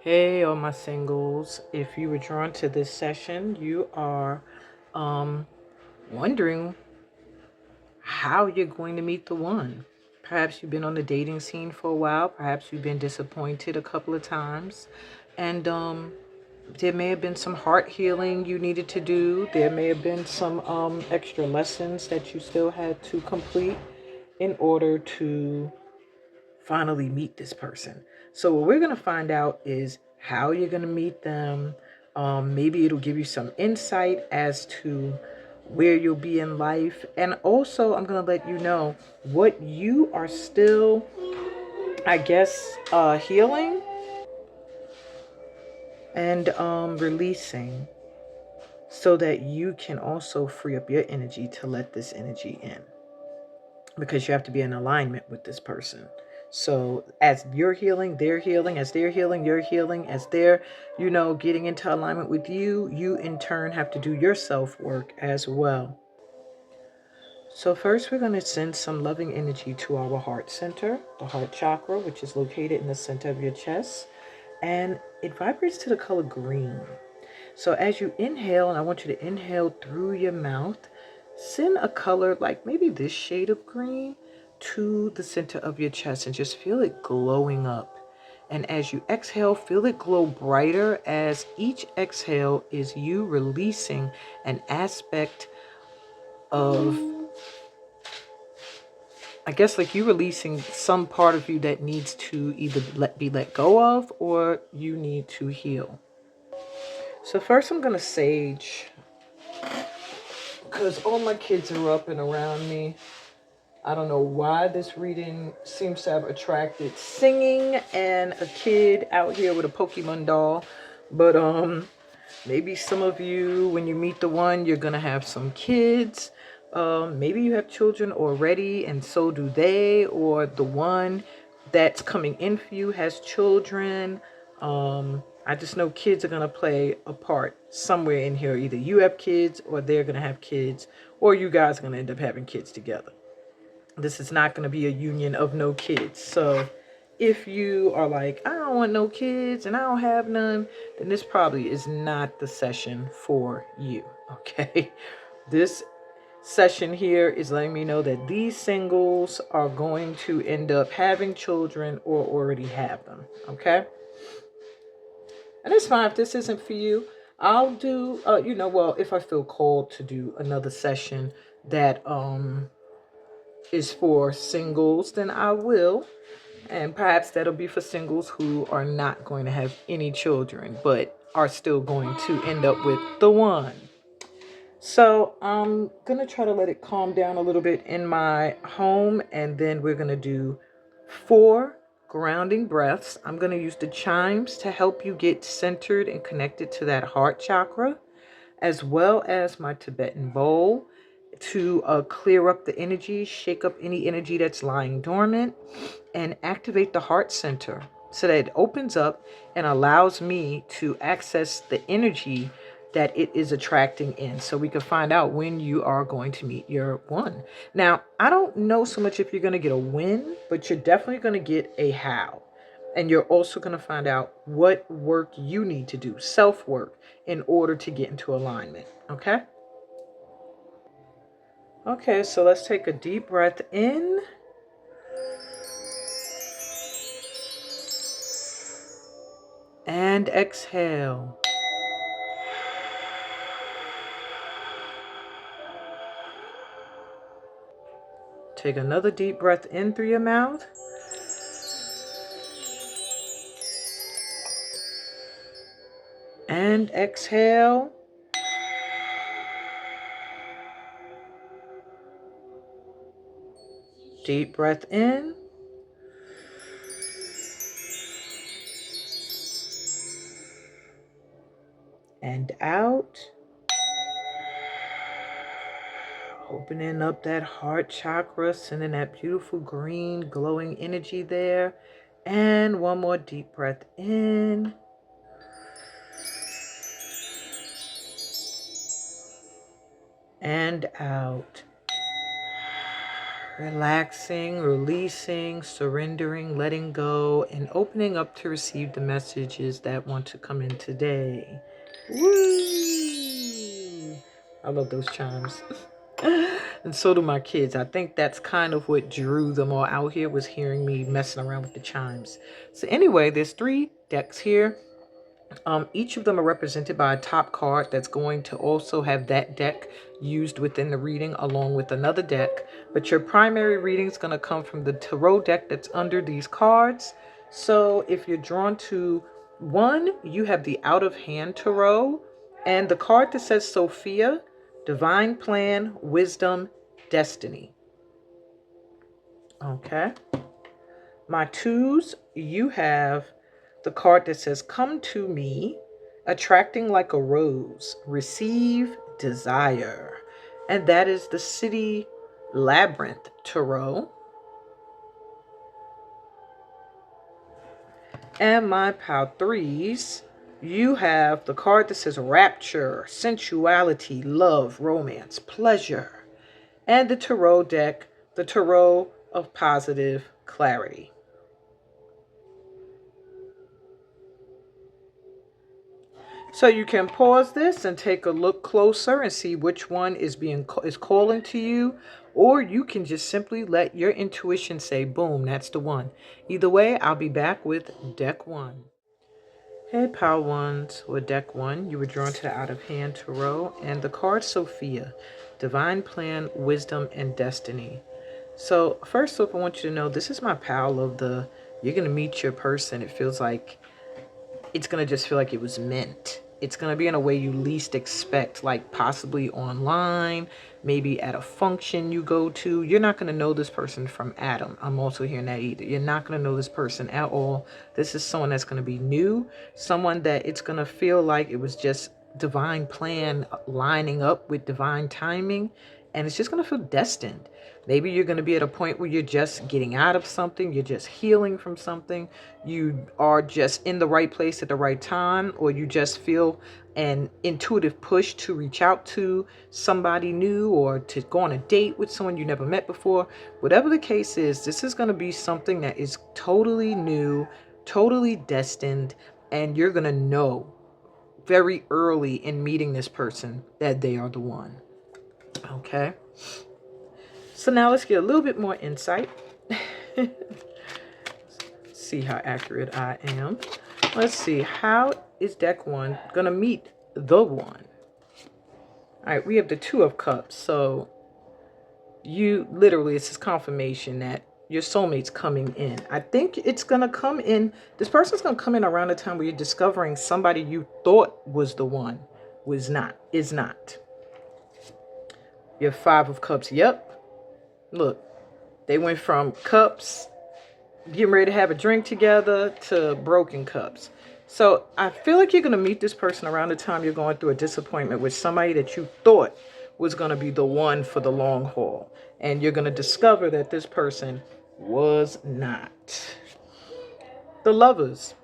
Hey, all my singles. If you were drawn to this session, you are um, wondering how you're going to meet the one. Perhaps you've been on the dating scene for a while. Perhaps you've been disappointed a couple of times. And there may have been some heart healing you needed to do. There may have been some extra lessons that you still had to complete in order to finally meet this person. So what we're going to find out is how you're going to meet them. Maybe it'll give you some insight as to where you'll be in life. And also, I'm going to let you know what you are still, I guess, healing and releasing so that you can also free up your energy to let this energy in. Because you have to be in alignment with this person. So as you're healing, they're healing. As they're healing, you're healing. As they're, getting into alignment with you, you in turn have to do your self-work as well. So first we're going to send some loving energy to our heart center, the heart chakra, which is located in the center of your chest. And it vibrates to the color green. So as you inhale, and I want you to inhale through your mouth, send a color like maybe this shade of green to the center of your chest and just feel it glowing up. And as you exhale, feel it glow brighter as each exhale is you releasing an aspect of, I guess, like you releasing some part of you that needs to either be let go of or you need to heal. So first I'm going to sage, because all my kids are up and around me. I don't know why this reading seems to have attracted singing and a kid out here with a Pokemon doll. But maybe some of you, when you meet the one, you're going to have some kids. Maybe you have children already and so do they, or the one that's coming in for you has children. I just know kids are going to play a part somewhere in here. Either you have kids or they're going to have kids, or you guys are going to end up having kids together. This is not going to be a union of no kids. So if you are like, I don't want no kids and I don't have none, then this probably is not the session for you. Okay. This session here is letting me know that these singles are going to end up having children or already have them. Okay. And it's fine if this isn't for you. I'll do, if I feel called to do another session that, is for singles, then I will. And perhaps that'll be for singles who are not going to have any children, but are still going to end up with the one. So I'm going to try to let it calm down a little bit in my home. And then we're going to do 4 grounding breaths. I'm going to use the chimes to help you get centered and connected to that heart chakra, as well as my Tibetan bowl to clear up the energy, shake up any energy that's lying dormant, and activate the heart center so that it opens up and allows me to access the energy that it is attracting in, so we can find out when you are going to meet your one. Now, I don't know so much if you're going to get a when, but you're definitely going to get a how. And you're also going to find out what work you need to do, self-work, in order to get into alignment. Okay? Okay, so let's take a deep breath in. And exhale. Take another deep breath in through your mouth. And exhale. Deep breath in. And out. Opening up that heart chakra, sending that beautiful green glowing energy there. And one more deep breath in. And out. Relaxing, releasing, surrendering, letting go, and opening up to receive the messages that want to come in today. Woo! I love those chimes. And so do my kids. I think that's kind of what drew them all out here, was hearing me messing around with the chimes. So anyway, there's 3 decks here. Each of them are represented by a top card that's going to also have that deck used within the reading along with another deck. But your primary reading is going to come from the tarot deck that's under these cards. So if you're drawn to one, you have the out of hand tarot, and the card that says Sophia, Divine Plan, Wisdom, Destiny. Okay. My 2s, you have the card that says Come to Me, Attracting Like a Rose, Receive Desire. And that is the City Labyrinth Tarot. And my pile 3s, you have the card that says Rapture, Sensuality, Love, Romance, Pleasure. And the tarot deck, the Tarot of Positive Clarity. So you can pause this and take a look closer and see which one is calling to you, or you can just simply let your intuition say, boom, that's the one. Either way, I'll be back with deck 1. Hey, pile 1s, with deck 1, you were drawn to the out of hand tarot and the card Sophia, Divine Plan, Wisdom, and Destiny. So first off, I want you to know this is my pile of you're going to meet your person. It feels like it's going to just feel like it was meant. It's going to be in a way you least expect, like possibly online, maybe at a function you go to. You're not going to know this person from Adam. I'm also hearing that either. You're not going to know this person at all. This is someone that's going to be new, someone that it's going to feel like it was just divine plan lining up with divine timing, and it's just going to feel destined. Maybe you're going to be at a point where you're just getting out of something, you're just healing from something, you are just in the right place at the right time, or you just feel an intuitive push to reach out to somebody new or to go on a date with someone you never met before. Whatever the case is, this is going to be something that is totally new, totally destined, and you're going to know very early in meeting this person that they are the one. Okay? So now let's get a little bit more insight. See how accurate I am. Let's see, how is deck 1 gonna meet the one? All right, we have the 2 of Cups. So you literally, it's this confirmation that your soulmate's coming in. I think it's gonna come in. This person's gonna come in around the time where you're discovering somebody you thought was the one is not. You have 5 of Cups. Yep. Look, they went from cups, getting ready to have a drink together, to broken cups. So I feel like you're going to meet this person around the time you're going through a disappointment with somebody that you thought was going to be the one for the long haul. And you're going to discover that this person was not. The Lovers.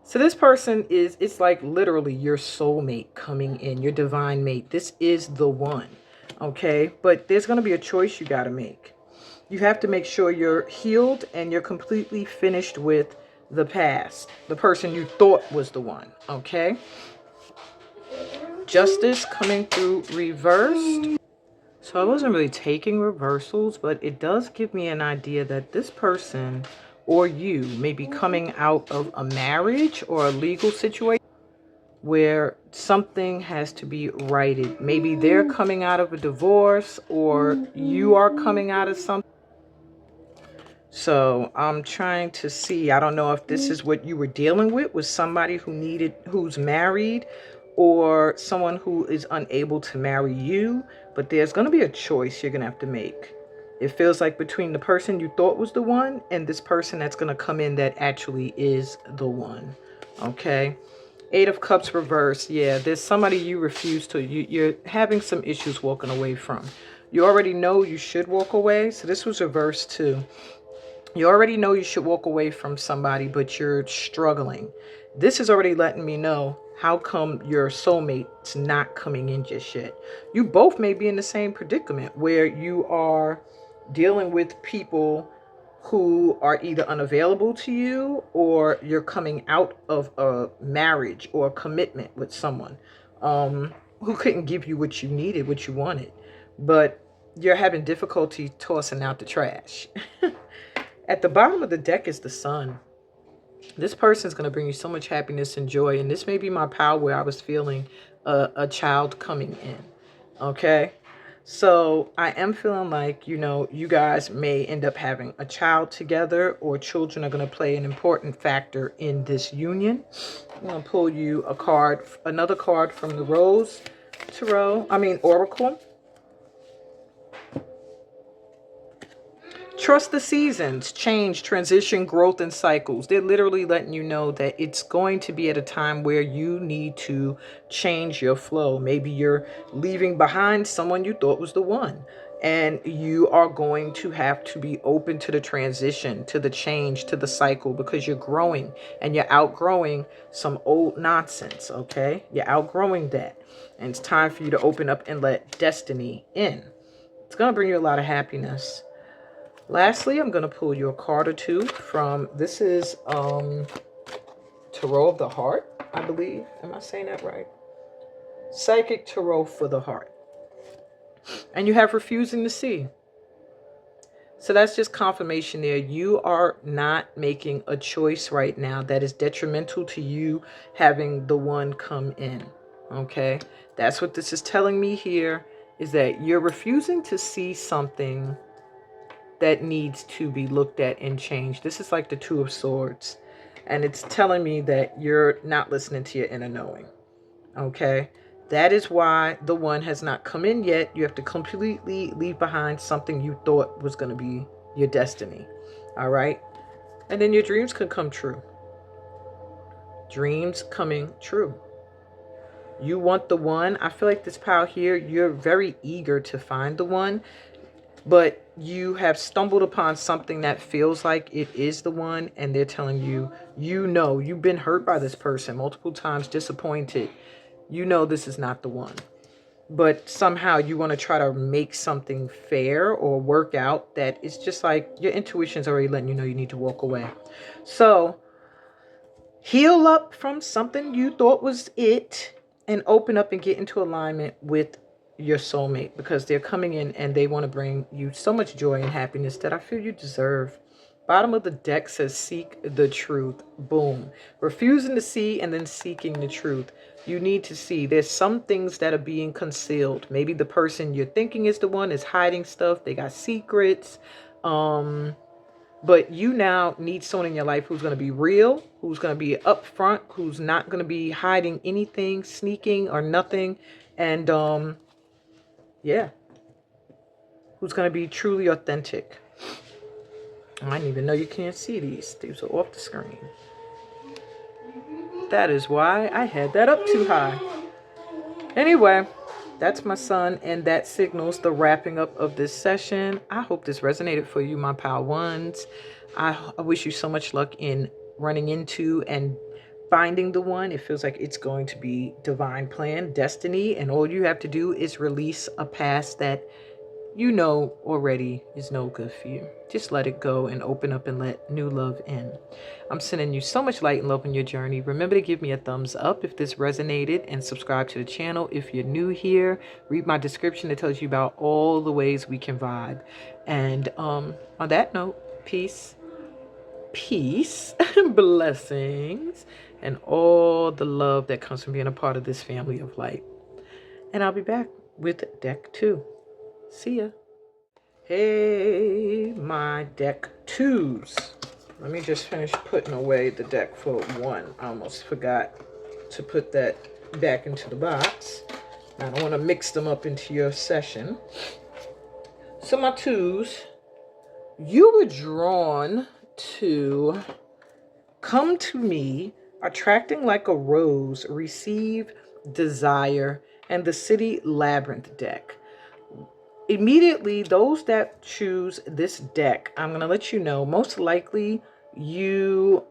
So this person it's like literally your soulmate coming in, your divine mate. This is the one. Okay, but there's going to be a choice you got to make. You have to make sure you're healed and you're completely finished with the past, the person you thought was the one. Okay, Justice coming through reversed. So I wasn't really taking reversals, but it does give me an idea that this person or you may be coming out of a marriage or a legal situation where something has to be righted. Maybe they're coming out of a divorce or you are coming out of something. So I'm trying to see, I don't know if this is what you were dealing with somebody who's married or someone who is unable to marry you, but there's going to be a choice you're going to have to make. It feels like between the person you thought was the one and this person that's going to come in that actually is the one. Okay. 8 of Cups reverse. Yeah, there's somebody you refuse to. You're having some issues walking away from. You already know you should walk away. So this was reversed too. You already know you should walk away from somebody, but you're struggling. This is already letting me know how come your soulmate's not coming in just yet. You both may be in the same predicament where you are dealing with people who are either unavailable to you, or you're coming out of a marriage or a commitment with someone who couldn't give you what you needed, what you wanted, but you're having difficulty tossing out the trash. At the bottom of the deck is the sun. This person is going to bring you so much happiness and joy. And this may be my power where I was feeling a child coming in. Okay. So I am feeling like, you guys may end up having a child together, or children are going to play an important factor in this union. I'm going to pull you another card from the Oracle. Trust the seasons, change, transition, growth, and cycles. They're literally letting you know that it's going to be at a time where you need to change your flow. Maybe you're leaving behind someone you thought was the one, and you are going to have to be open to the transition, to the change, to the cycle, because you're growing and you're outgrowing some old nonsense, okay? You're outgrowing that, and it's time for you to open up and let destiny in. It's going to bring you a lot of happiness. Lastly, I'm going to pull you a card or two from, this is Tarot of the Heart, I believe. Am I saying that right? Psychic Tarot for the Heart. And you have Refusing to See. So that's just confirmation there. You are not making a choice right now that is detrimental to you having the one come in. Okay? That's what this is telling me here, is that you're refusing to see something that needs to be looked at and changed. This is like the Two of Swords. And it's telling me that you're not listening to your inner knowing. Okay? That is why the one has not come in yet. You have to completely leave behind something you thought was going to be your destiny. All right? And then your dreams can come true. Dreams coming true. You want the one. I feel like this pile here, you're very eager to find the one, but you have stumbled upon something that feels like it is the one, and they're telling you, you've been hurt by this person multiple times, disappointed. You know this is not the one. But somehow you want to try to make something fair or work out that it's just like your intuition's already letting you know you need to walk away. So heal up from something you thought was it and open up and get into alignment with your soulmate, because they're coming in and they want to bring you so much joy and happiness that I feel you deserve. Bottom of the deck says seek the truth. Boom. Refusing to see and then seeking the truth. You need to see. There's some things that are being concealed. Maybe the person you're thinking is the one is hiding stuff. They got secrets. But you now need someone in your life who's going to be real, who's going to be upfront, who's not going to be hiding anything, sneaking or nothing. And yeah, who's going to be truly authentic. I didn't even know you can't see these. These are off the screen. That is why I had that up too high. Anyway, that's my son, and that signals the wrapping up of this session. I hope this resonated for you, my pal ones. I wish you so much luck in running into and finding the one. It feels like it's going to be divine plan, destiny, and all you have to do is release a past that you know already is no good for you. Just let it go and open up and let new love in. I'm sending you so much light and love on your journey. Remember to give me a thumbs up if this resonated, and subscribe to the channel if you're new here. Read my description that tells you about all the ways we can vibe. And on that note, peace, blessings, and all the love that comes from being a part of this family of light. And I'll be back with deck 2. See ya. Hey, my deck 2s. Let me just finish putting away the deck for 1. I almost forgot to put that back into the box. I don't want to mix them up into your session. So my 2s, you were drawn to come to me, attracting like a rose, receive, desire, and the City Labyrinth deck. Immediately, those that choose this deck, I'm going to let you know, most likely you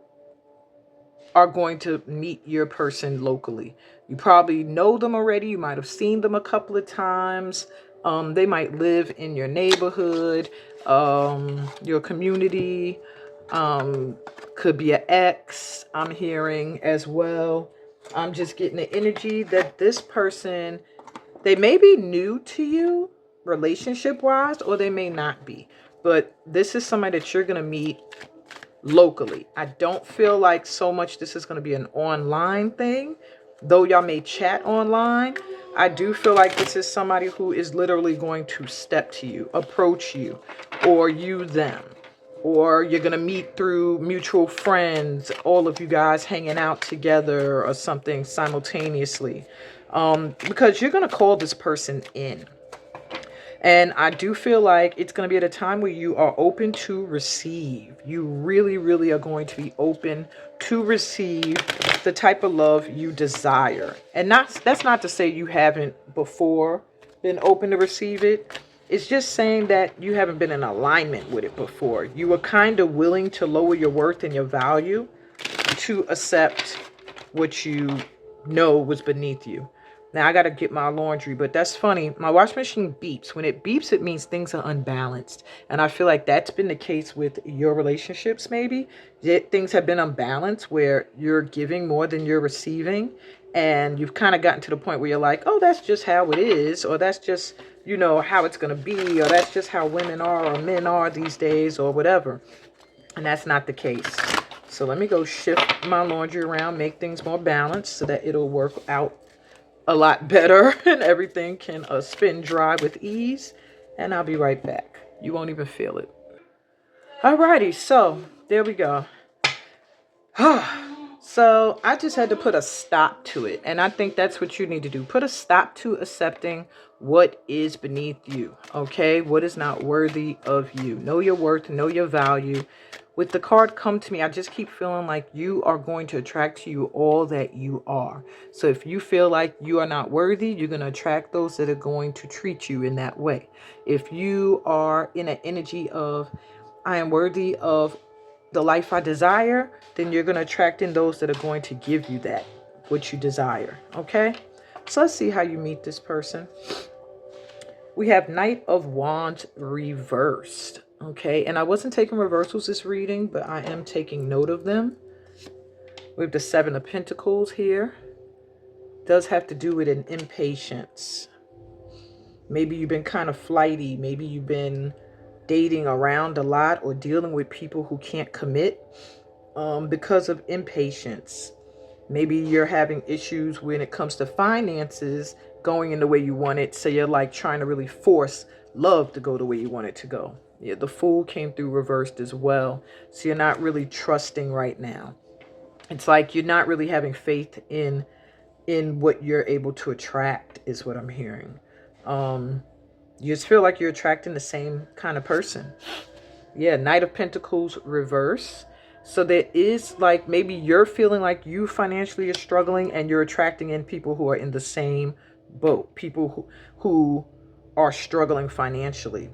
are going to meet your person locally. You probably know them already. You might have seen them a couple of times. They might live in your neighborhood, your community, could be an ex, I'm hearing as well. I'm just getting the energy that this person, they may be new to you relationship wise, or they may not be. But this is somebody that you're going to meet locally. I don't feel like so much this is going to be an online thing, though y'all may chat online. I do feel like this is somebody who is literally going to step to you, approach you, or you them, or you're going to meet through mutual friends, all of you guys hanging out together or something simultaneously, because you're going to call this person in. And I do feel like it's going to be at a time where you are open to receive. You really, really are going to be open to receive the type of love you desire. And that's not to say you haven't before been open to receive it. It's just saying that you haven't been in alignment with it before. You were kind of willing to lower your worth and your value to accept what you know was beneath you. Now I got to get my laundry, but that's funny. My washing machine beeps. When it beeps, it means things are unbalanced. And I feel like that's been the case with your relationships, maybe. Things have been unbalanced where you're giving more than you're receiving. And you've kind of gotten to the point where you're like, oh, that's just how it is. Or that's just, how it's going to be. Or that's just how women are or men are these days or whatever. And that's not the case. So let me go shift my laundry around, make things more balanced so that it'll work out a lot better and everything can spin dry with ease. And I'll be right back. You won't even feel it. Alrighty, so there we go. So I just had to put a stop to it. And I think that's what you need to do. Put a stop to accepting what is beneath you. Okay? What is not worthy of you. Know your worth. Know your value. With the card Come to Me, I just keep feeling like you are going to attract to you all that you are. So if you feel like you are not worthy, you're going to attract those that are going to treat you in that way. If you are in an energy of, I am worthy of the life I desire, then you're going to attract in those that are going to give you that, what you desire. Okay? So let's see how you meet this person. We have Knight of Wands reversed. Okay, and I wasn't taking reversals this reading, but I am taking note of them. We have the Seven of Pentacles here. Does have to do with an impatience. Maybe you've been kind of flighty. Maybe you've been dating around a lot or dealing with people who can't commit because of impatience. Maybe you're having issues when it comes to finances going in the way you want it. So you're like trying to really force love to go the way you want it to go. Yeah, the Fool came through reversed as well. So you're not really trusting right now. It's like you're not really having faith in what you're able to attract is what I'm hearing. You just feel like you're attracting the same kind of person. Yeah, Knight of Pentacles reverse. So there is like maybe you're feeling like you financially are struggling and you're attracting in people who are in the same boat. People who are struggling financially.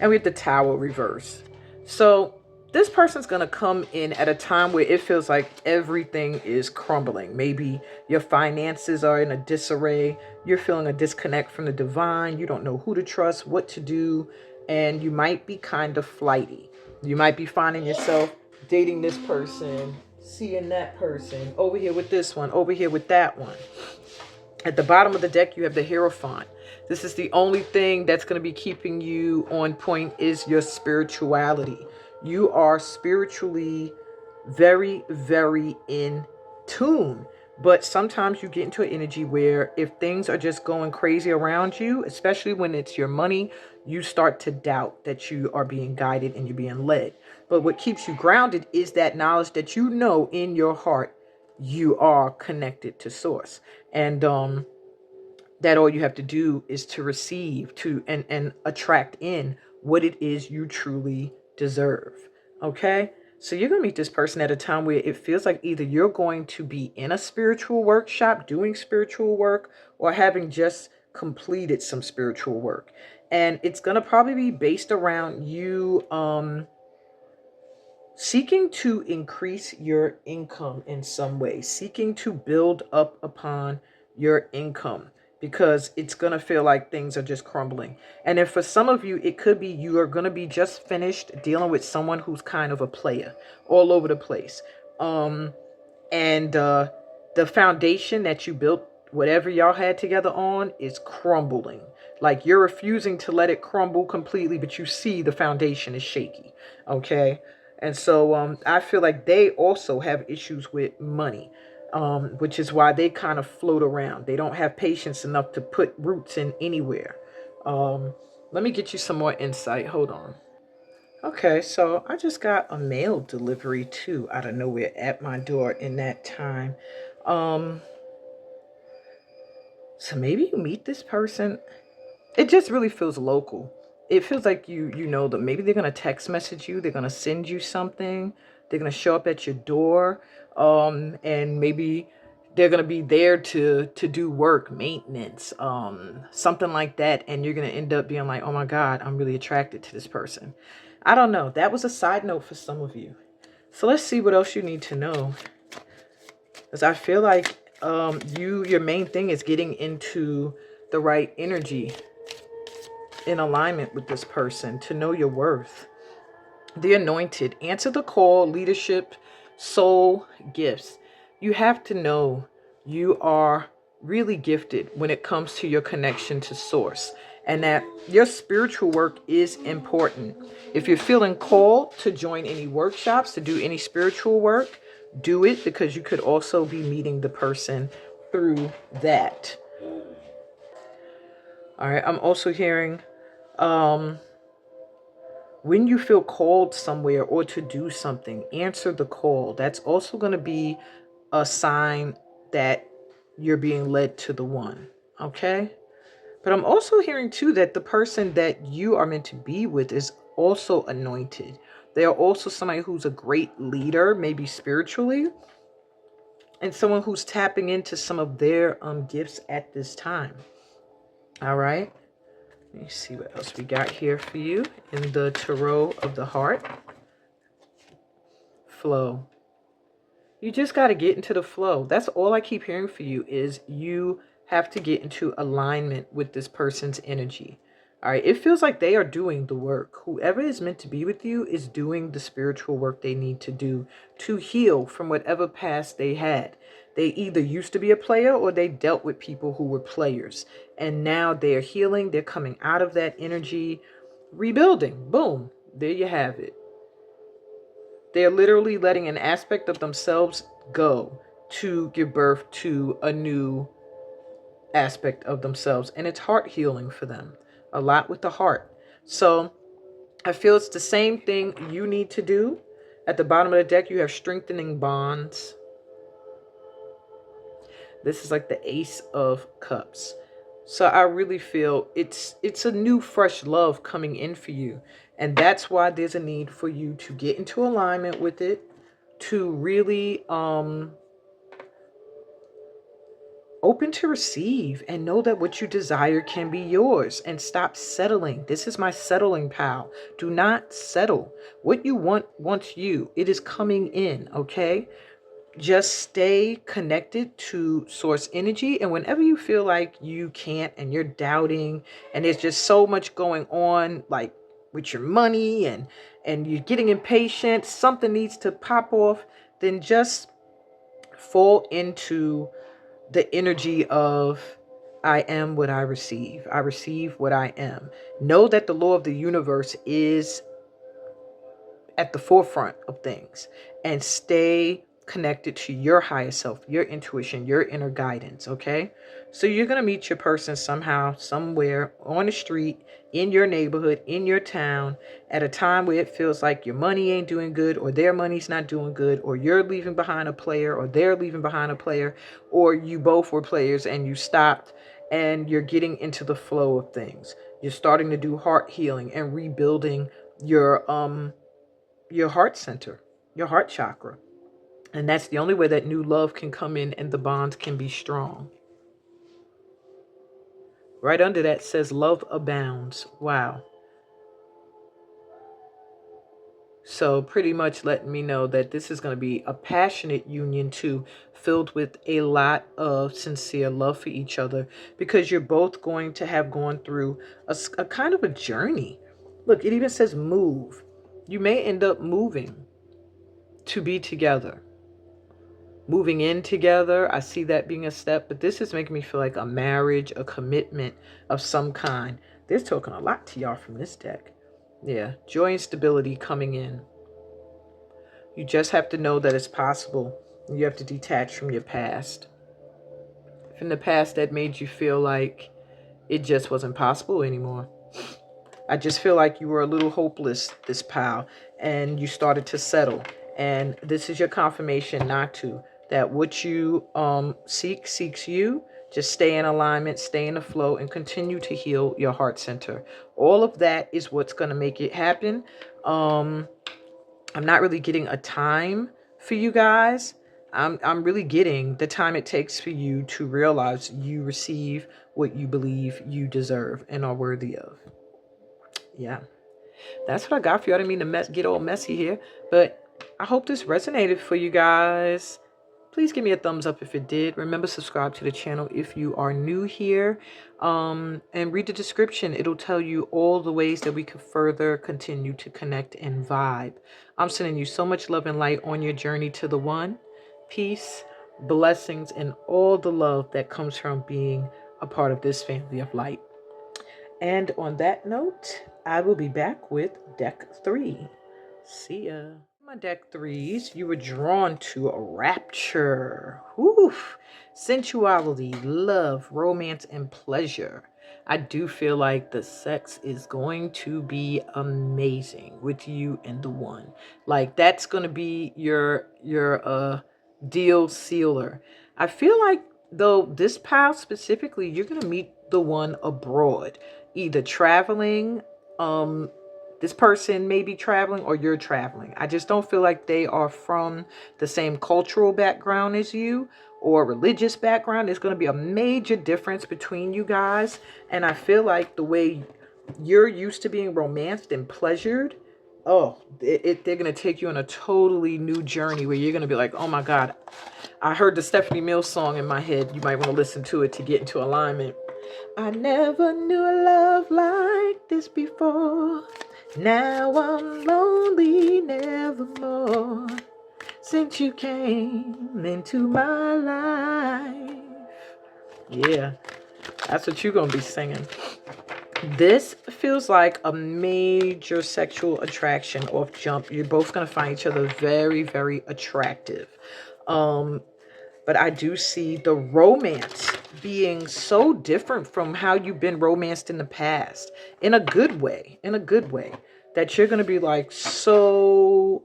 And we have the Tower reverse. So this person's going to come in at a time where it feels like everything is crumbling. Maybe your finances are in a disarray. You're feeling a disconnect from the divine. You don't know who to trust, what to do. And you might be kind of flighty. You might be finding yourself dating this person, seeing that person, over here with this one, over here with that one. At the bottom of the deck, you have the Hierophant. This is the only thing that's going to be keeping you on point is your spirituality. You are spiritually very, very in tune. But sometimes you get into an energy where if things are just going crazy around you, especially when it's your money, you start to doubt that you are being guided and you're being led. But what keeps you grounded is that knowledge that you know in your heart you are connected to source. And that all you have to do is to receive to and attract in what it is you truly deserve. Okay? So you're going to meet this person at a time where it feels like either you're going to be in a spiritual workshop doing spiritual work or having just completed some spiritual work. And it's going to probably be based around you seeking to increase your income in some way, seeking to build up upon your income. because it's going to feel like things are just crumbling. And then for some of you, it could be you are going to be just finished dealing with someone who's kind of a player all over the place. And the foundation that you built, whatever y'all had together on, is crumbling. Like you're refusing to let it crumble completely, but you see the foundation is shaky. Okay. And so I feel like they also have issues with money, which is why they kind of float around. They don't have patience enough to put roots in anywhere. Let me get you some more insight. Hold on. Okay, so I just got a mail delivery too out of nowhere at my door in that time. Um, so maybe you meet this person. It just really feels local. It feels like you know them. Maybe they're gonna text message you, they're gonna send you something, they're gonna show up at your door, and maybe they're gonna be there to do work, maintenance, something like that, and you're gonna end up being like, oh my God, I'm really attracted to this person. I don't know. That was a side note for some of you. So let's see what else you need to know. Because I feel like your main thing is getting into the right energy in alignment with this person to know your worth. The anointed, answer the call, leadership, soul gifts. You have to know you are really gifted when it comes to your connection to source, and that your spiritual work is important. If you're feeling called to join any workshops, to do any spiritual work, do it, because you could also be meeting the person through that. All right, I'm also hearing when you feel called somewhere or to do something, answer the call. That's also going to be a sign that you're being led to the one. Okay? But I'm also hearing too that the person that you are meant to be with is also anointed. They are also somebody who's a great leader, maybe spiritually, and someone who's tapping into some of their gifts at this time. All right? Let me see what else we got here for you in the Tarot of the Heart. Flow. You just got to get into the flow. That's all I keep hearing for you is you have to get into alignment with this person's energy. All right. It feels like they are doing the work. Whoever is meant to be with you is doing the spiritual work they need to do to heal from whatever past they had. They either used to be a player or they dealt with people who were players. And now they're healing. They're coming out of that energy, rebuilding. Boom. There you have it. They're literally letting an aspect of themselves go to give birth to a new aspect of themselves. And it's heart healing for them. A lot with the heart. So I feel it's the same thing you need to do. At the bottom of the deck, you have strengthening bonds. This is like the Ace of Cups. So I really feel it's a new, fresh love coming in for you. And that's why there's a need for you to get into alignment with it, to really open to receive and know that what you desire can be yours, and stop settling. This is my settling pal. Do not settle. What you want wants you. It is coming in, okay? Just stay connected to source energy. And whenever you feel like you can't and you're doubting and there's just so much going on, like with your money and you're getting impatient, something needs to pop off, then just fall into the energy of I am what I receive. I receive what I am. Know that the law of the universe is at the forefront of things, and stay connected to your higher self, your intuition, your inner guidance. Okay. So you're going to meet your person somehow, somewhere on the street, in your neighborhood, in your town, at a time where it feels like your money ain't doing good, or their money's not doing good, or you're leaving behind a player, or they're leaving behind a player, or you both were players and you stopped, and you're getting into the flow of things. You're starting to do heart healing and rebuilding your heart center, your heart chakra. And that's the only way that new love can come in and the bonds can be strong. Right under that says love abounds. Wow. So pretty much letting me know that this is going to be a passionate union too, filled with a lot of sincere love for each other, because you're both going to have gone through a kind of a journey. Look, it even says move. You may end up moving to be together. Moving in together, I see that being a step, but this is making me feel like a marriage, a commitment of some kind. They're talking a lot to y'all from this deck. Yeah, joy and stability coming in. You just have to know that it's possible. You have to detach from your past. From the past that made you feel like it just wasn't possible anymore. I just feel like you were a little hopeless, this pal, and you started to settle. And this is your confirmation not to. That what you seeks you. Just stay in alignment, stay in the flow, and continue to heal your heart center. All of that is what's going to make it happen. I'm not really getting a time for you guys. I'm really getting the time it takes for you to realize you receive what you believe you deserve and are worthy of. Yeah, that's what I got for you. I didn't mean to get all messy here, but I hope this resonated for you guys. Please give me a thumbs up if it did. Remember, subscribe to the channel if you are new here. And read the description. It'll tell you all the ways that we could further continue to connect and vibe. I'm sending you so much love and light on your journey to the one. Peace, blessings, and all the love that comes from being a part of this family of light. And on that note, I will be back with deck 3. See ya. My deck 3s, you were drawn to a rapture. Oof. Sensuality, love, romance, and pleasure. I do feel like the sex is going to be amazing with you and the one. Like that's going to be your deal sealer. I feel like though this pal specifically, you're going to meet the one abroad, either traveling, this person may be traveling or you're traveling. I just don't feel like they are from the same cultural background as you or religious background. There's going to be a major difference between you guys. And I feel like the way you're used to being romanced and pleasured, they're going to take you on a totally new journey where you're going to be like, oh my God, I heard the Stephanie Mills song in my head. You might want to listen to it to get into alignment. I never knew a love like this before. Now I'm lonely nevermore. Since you came into my life. Yeah, that's what you're going to be singing. This feels like a major sexual attraction off jump. You're both going to find each other very, very attractive. But I do see the romance being so different from how you've been romanced in the past. In a good way. That you're going to be like, so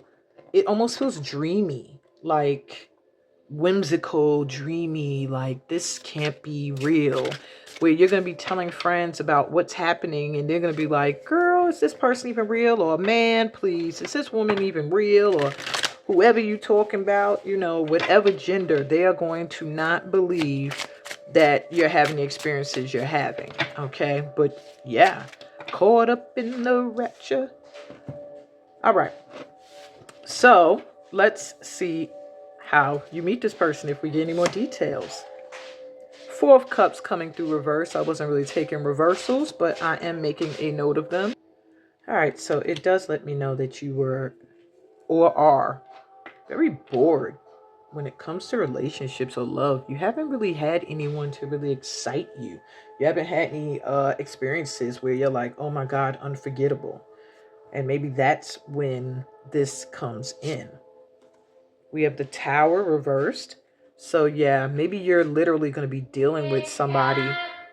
it almost feels dreamy. Like whimsical, dreamy. Like this can't be real. Where you're going to be telling friends about what's happening. And they're going to be like, girl, is this person even real? Or man, please, is this woman even real? Or whoever you talking about, you know, whatever gender, they are going to not believe that you're having the experiences you're having. Okay. But yeah, caught up in the rapture. All right. So let's see how you meet this person if we get any more details. 4 of Cups coming through reverse. I wasn't really taking reversals, but I am making a note of them. All right. So it does let me know that you were or are very bored when it comes to relationships or love. You haven't really had anyone to really excite you. You haven't had any experiences where you're like, oh my God, unforgettable. And maybe that's when this comes in. We have the Tower reversed. So yeah, maybe you're literally going to be dealing with somebody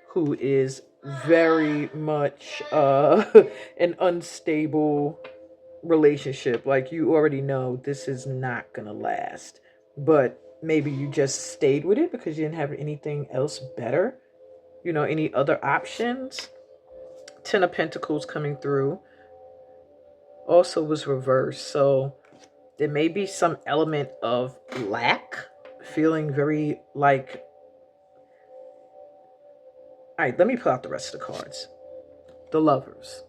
who is very much an unstable relationship. Like you already know this is not gonna last, but maybe you just stayed with it because you didn't have anything else better, you know, any other options. 10 of Pentacles coming through also was reversed, so there may be some element of lack, feeling very like, all right, let me pull out the rest of the cards. The Lovers.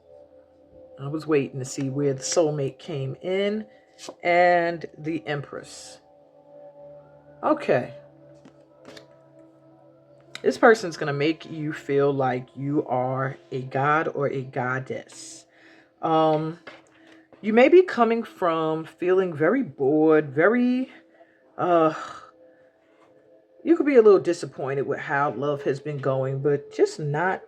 I was waiting to see where the soulmate came in, and the Empress. Okay. This person's going to make you feel like you are a god or a goddess. You may be coming from feeling very bored, very, you could be a little disappointed with how love has been going, but just not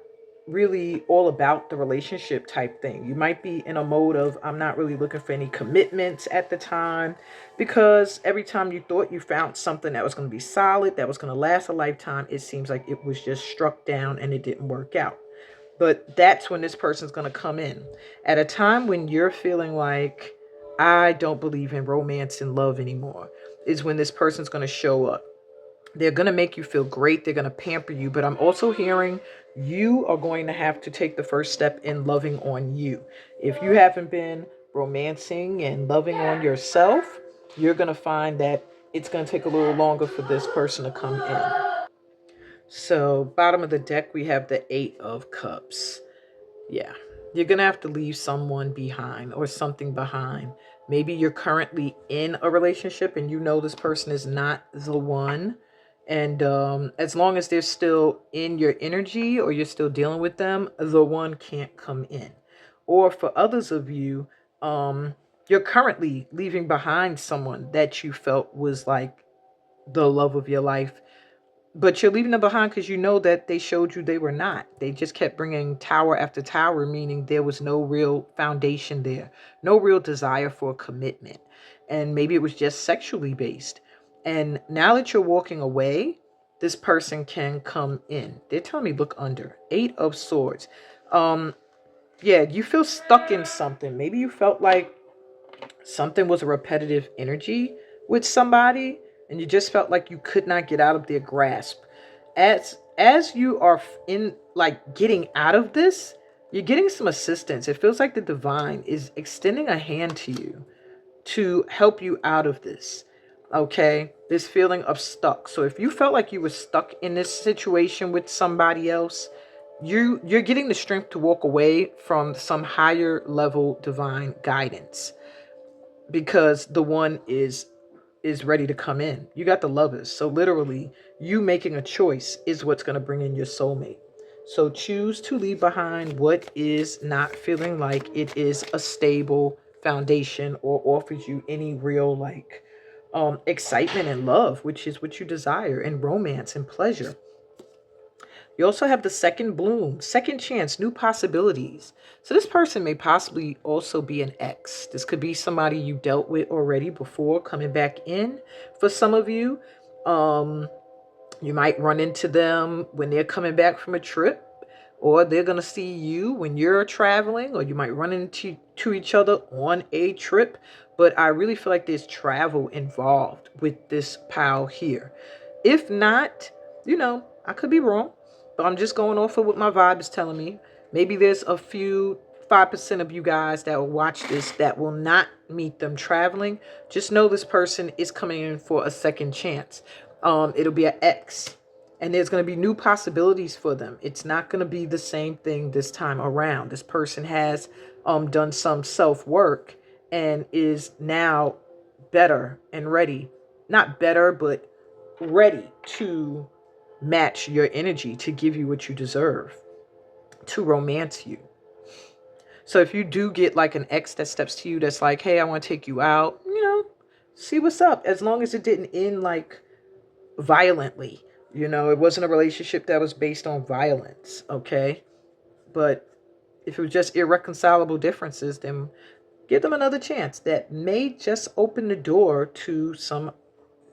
really all about the relationship type thing. You might be in a mode of, I'm not really looking for any commitments at the time, because every time you thought you found something that was going to be solid, that was going to last a lifetime, it seems like it was just struck down and it didn't work out. But that's when this person's going to come in at a time when you're feeling like, I don't believe in romance and love anymore, is when this person's going to show up. They're going to make you feel great. They're going to pamper you. But I'm also hearing you are going to have to take the first step in loving on you. If you haven't been romancing and loving on yourself, you're going to find that it's going to take a little longer for this person to come in. So bottom of the deck, we have the 8 of Cups. Yeah, you're going to have to leave someone behind or something behind. Maybe you're currently in a relationship and you know this person is not the one. And as long as they're still in your energy or you're still dealing with them, the one can't come in. Or for others of you, you're currently leaving behind someone that you felt was like the love of your life, but you're leaving them behind because you know that they showed you they were not. They just kept bringing tower after tower, meaning there was no real foundation there, no real desire for commitment. And maybe it was just sexually based. And now that you're walking away, this person can come in. They're telling me look under. 8 of Swords. Yeah, you feel stuck in something. Maybe you felt like something was a repetitive energy with somebody and you just felt like you could not get out of their grasp. As you are in like getting out of this, you're getting some assistance. It feels like the divine is extending a hand to you to help you out of this. Okay, this feeling of stuck. So if you felt like you were stuck in this situation with somebody else, you're getting the strength to walk away from some higher level divine guidance, because the one is ready to come in. You got the Lovers. So literally, you making a choice is what's going to bring in your soulmate. So choose to leave behind what is not feeling like it is a stable foundation or offers you any real like excitement and love, which is what you desire, and romance and pleasure. You also have the second bloom, second chance, new possibilities. So this person may possibly also be an ex. This could be somebody you dealt with already before coming back in. For some of you, you might run into them when they're coming back from a trip, or they're going to see you when you're traveling, or you might run into each other on a trip. But I really feel like there's travel involved with this pile here. If not, I could be wrong, but I'm just going off of what my vibe is telling me. Maybe there's a few 5% of you guys that will watch this that will not meet them traveling. Just know this person is coming in for a second chance. It'll be an ex, and there's going to be new possibilities for them. It's not going to be the same thing this time around. This person has done some self-work and is now better and ready. Not better, but ready to match your energy, to give you what you deserve, to romance you. So if you do get like an ex that steps to you that's like, hey, I want to take you out, see what's up. As long as it didn't end like violently, it wasn't a relationship that was based on violence, okay? But if it was just irreconcilable differences, then give them another chance. That may just open the door to some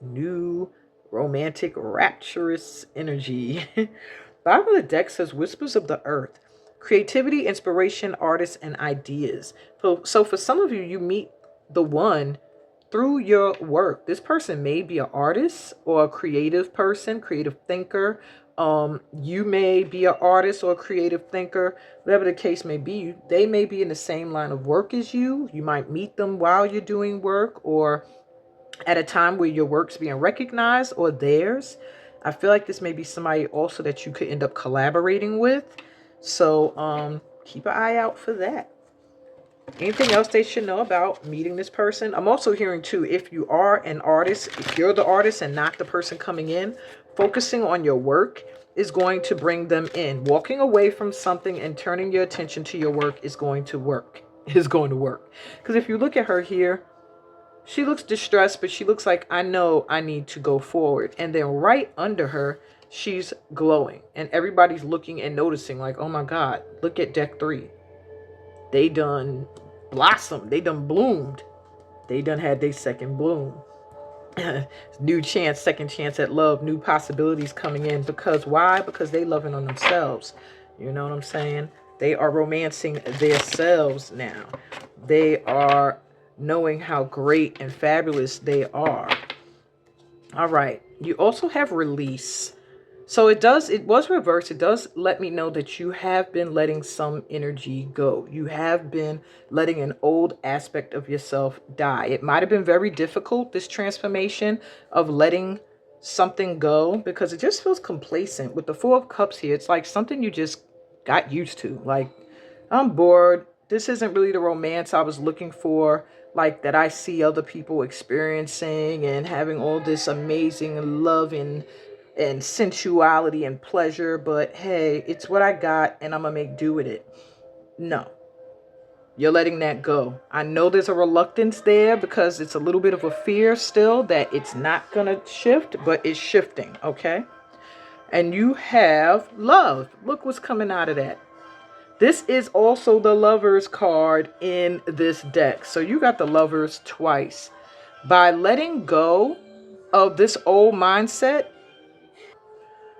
new romantic, rapturous energy. Bottom of the deck says Whispers of the Earth. Creativity, inspiration, artists, and ideas. So for some of you, you meet the one through your work. This person may be an artist or a creative person, creative thinker. You may be an artist or a creative thinker, whatever the case may be. They may be in the same line of work as you. You might meet them while you're doing work, or at a time where your work's being recognized, or theirs. I feel like this may be somebody also that you could end up collaborating with. So keep an eye out for that. Anything else they should know about meeting this person? I'm also hearing too, if you are an artist, if you're the artist and not the person coming in, focusing on your work is going to bring them in. Walking away from something and turning your attention to your work is going to work. Is going to work. Because if you look at her here, she looks distressed, but she looks like, I know I need to go forward. And then right under her, she's glowing. And everybody's looking and noticing like, oh my God, look at deck 3. They done blossomed. They done bloomed. They done had their second bloom. New chance, second chance at love, new possibilities coming in. Because why? Because they loving on themselves. You know what I'm saying? They are romancing themselves now. They are knowing how great and fabulous they are. All right. You also have release. So it was reversed. It does let me know that you have been letting some energy go. You have been letting an old aspect of yourself die. It might have been very difficult, this transformation of letting something go, because it just feels complacent. With the Four of Cups here, it's like something you just got used to. Like, I'm bored. This isn't really the romance I was looking for, like that I see other people experiencing and having all this amazing love and sensuality and pleasure, but hey, it's what I got and I'm gonna make do with it. No, you're letting that go. I know there's a reluctance there because it's a little bit of a fear still that it's not gonna shift, but it's shifting, okay? And you have love. Look what's coming out of that. This is also the Lovers card in this deck. So you got the Lovers twice. By letting go of this old mindset,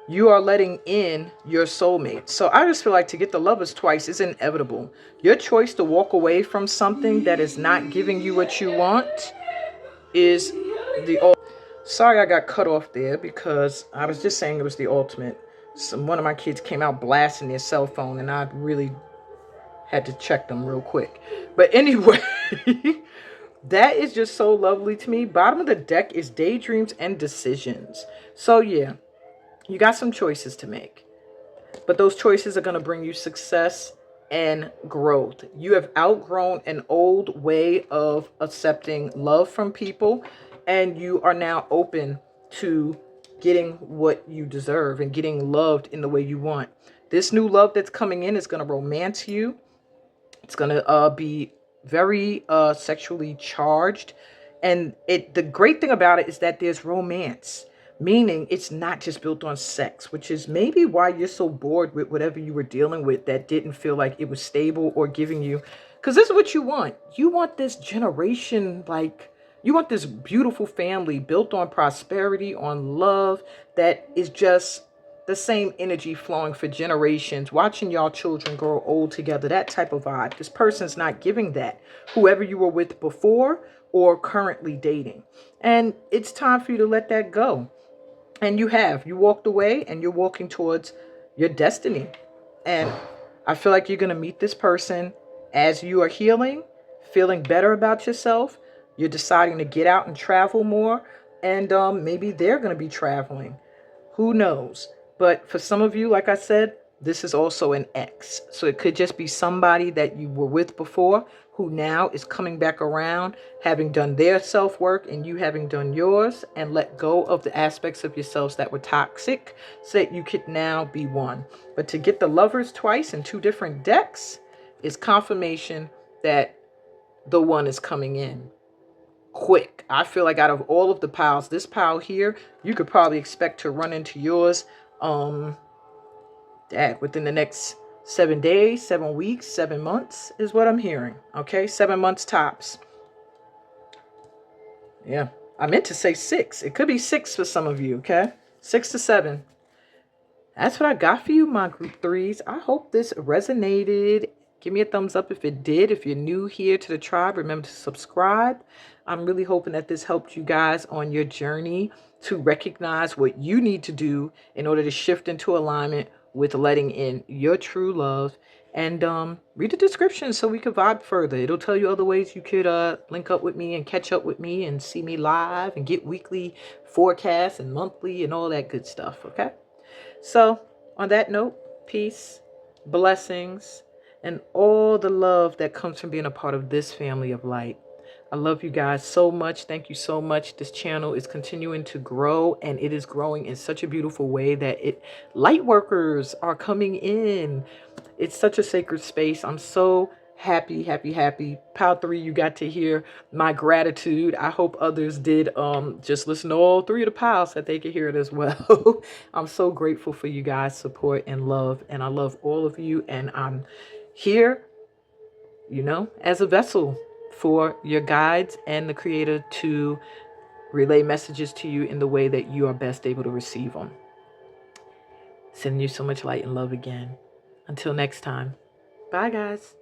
you are letting in your soulmate. So I just feel like to get the Lovers twice is inevitable. Your choice to walk away from something that is not giving you what you want is the... Sorry I got cut off there because I was just saying it was the ultimate. One of my kids came out blasting their cell phone and I really had to check them real quick. But anyway, that is just so lovely to me. Bottom of the deck is daydreams and decisions. So yeah, you got some choices to make. But those choices are going to bring you success and growth. You have outgrown an old way of accepting love from people, and you are now open to getting what you deserve and getting loved in the way you want. This new love that's coming in is going to romance you. It's going to be very sexually charged. And the great thing about it is that there's romance, meaning it's not just built on sex, which is maybe why you're so bored with whatever you were dealing with that didn't feel like it was stable or giving you. Because this is what you want. You want this generation, like, you want this beautiful family built on prosperity, on love, that is just the same energy flowing for generations, watching y'all children grow old together, that type of vibe. This person's not giving that, whoever you were with before or currently dating. And it's time for you to let that go. And you walked away and you're walking towards your destiny. And I feel like you're going to meet this person as you are healing, feeling better about yourself. You're deciding to get out and travel more. And maybe they're going to be traveling. Who knows? But for some of you, like I said, this is also an ex. So it could just be somebody that you were with before who now is coming back around, having done their self-work and you having done yours, and let go of the aspects of yourselves that were toxic so that you could now be one. But to get the Lovers twice in 2 different decks is confirmation that the one is coming in quick. I feel like out of all of the piles, this pile here, you could probably expect to run into yours within the next 7 days, 7 weeks, 7 months is what I'm hearing. Okay, 7 months tops. Yeah, I meant to say 6. It could be 6 for some of you. Okay, 6 to 7. That's what I got for you, my group 3s. I hope this resonated. Give me a thumbs up if it did. If you're new here to the tribe, remember to subscribe. I'm really hoping that this helped you guys on your journey to recognize what you need to do in order to shift into alignment with letting in your true love. And read the description so we could vibe further. It'll tell you other ways you could link up with me and catch up with me and see me live and get weekly forecasts and monthly and all that good stuff. Okay. So on that note, peace, blessings, and all the love that comes from being a part of this family of light. I love you guys so much. Thank you so much. This channel is continuing to grow, and it is growing in such a beautiful way that light workers are coming in. It's such a sacred space. I'm so happy, happy, happy. Pile 3, you got to hear my gratitude. I hope others did just listen to all 3 of the piles so that they could hear it as well. I'm so grateful for you guys' support and love, and I love all of you, and I'm here, as a vessel for your guides and the Creator to relay messages to you in the way that you are best able to receive them. Sending you so much light and love again. Until next time. Bye, guys.